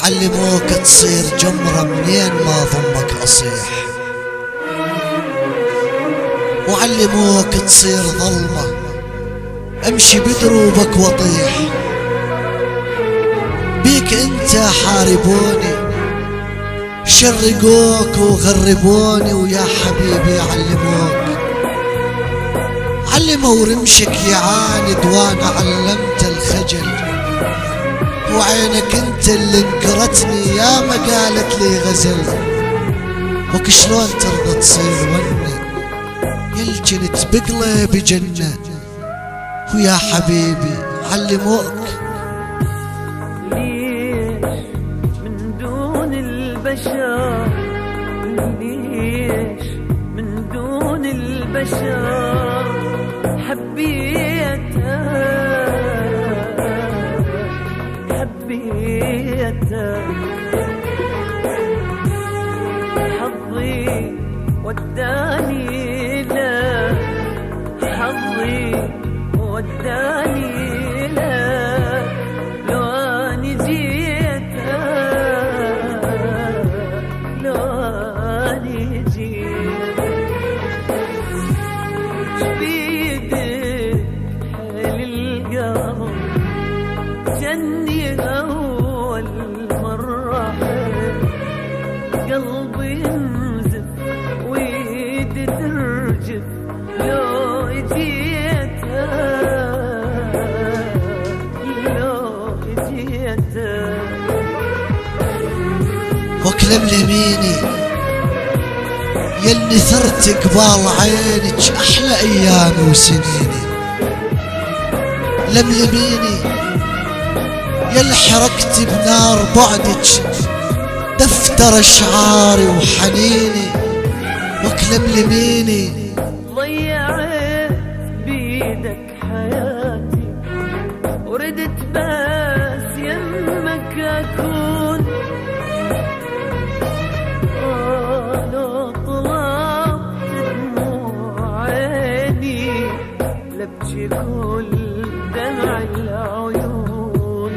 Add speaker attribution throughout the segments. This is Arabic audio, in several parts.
Speaker 1: علموك تصير جمرة منين ما ضمك أصيح، وعلموك تصير ظلمة امشي بدروبك وطيح. بيك انت حاربوني شرقوك وغربوني، ويا حبيبي علموا رمشك يعاند وانا علمت الخجل، وعينك انت اللي انكرتني يا ما قالت لي غزل. وك شلون ترضى تصير ونه يلجنت بقلبي جنة، ويا حبيبي علموك
Speaker 2: ليش من دون البشر، ليش من دون البشر حبيتك حظي وداني لك، حظي وداني لك، لو اني جيتك، لو اني جيتك شبيدك حيل القلب جني أول مرة، قلبي ينزف ويدي ترجف لو اجيتك، لو اجيتك.
Speaker 1: وكلم لميني يلي ثرت قبال عينك احلى ايامي وسنيني، لملميني يلي حركت بنار بعدك دفتر اشعاري وحنيني، وكلم لميني
Speaker 2: ضيعت بيدك حياتي وردت بس يمك اكون، لو طلبت دموع عيني لبكي كل دمع العيون،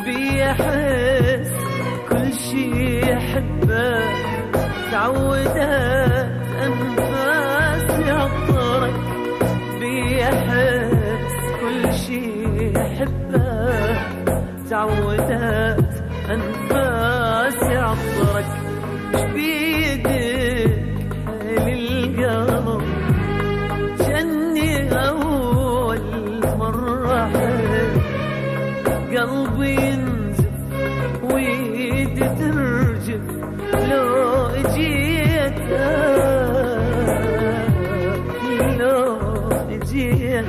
Speaker 2: بيحس كل شي يحبك، تعودت أنفاسي عطرك، بيحس كل شي يحبك، تعودت أنفاسي عطرك، شبيدك حيل القلب جني أول مرة، قلبي ينزف ويدي ترجف لو اجيتك، لو اجيتك.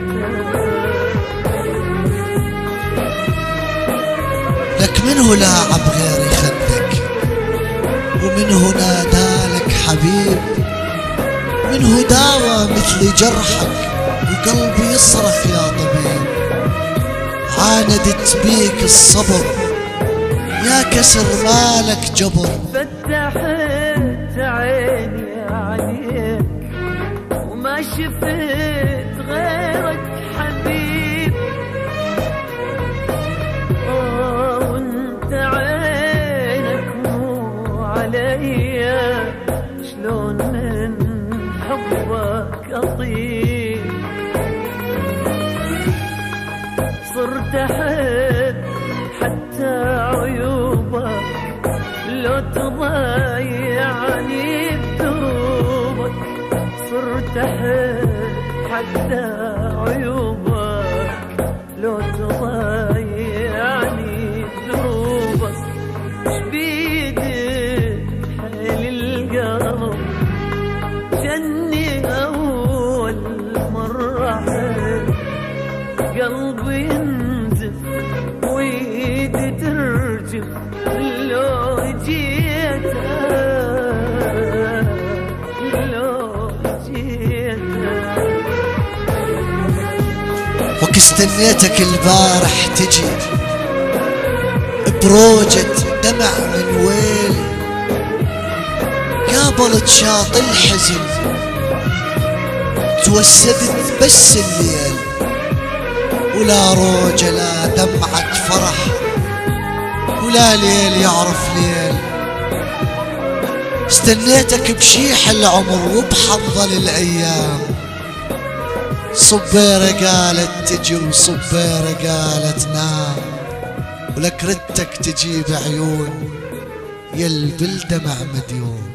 Speaker 1: لك منه لاعب غير خدك، ومنه نادالك حبيب، منه داوى مثل جرحك وقلبي يصرخ يا طبيب. عاندت بيك الصبر يا كسر مالك جبر،
Speaker 2: فتحت عيني عليك وما شفت غيرك حبيب، وانت عينك مو عليا، شلون من حبك اطيب، صرت احب حتى عيوبك، لو تضيعني بدروبك، صرت احب حتى عيوبك، لو تضيعني بدروبك، شبيدك حيل القلب جني اول مرة، قلبي ينزف ويدي ترجف لو جيتك، لو جيتك.
Speaker 1: وك استنيتك البارح تجي بروجة دمع من ويل، قابلت شاطئ الحزن توسدت بس الليل، ولا روجة لا دمعة فرح، ولا ليل يعرف ليل. استنيتك بشيح العمر وبحظل الأيام، صبيرة قالت تجي وصبيرة قالت نام، ولك ردتك تجيب عيون يل بالدمع مديون.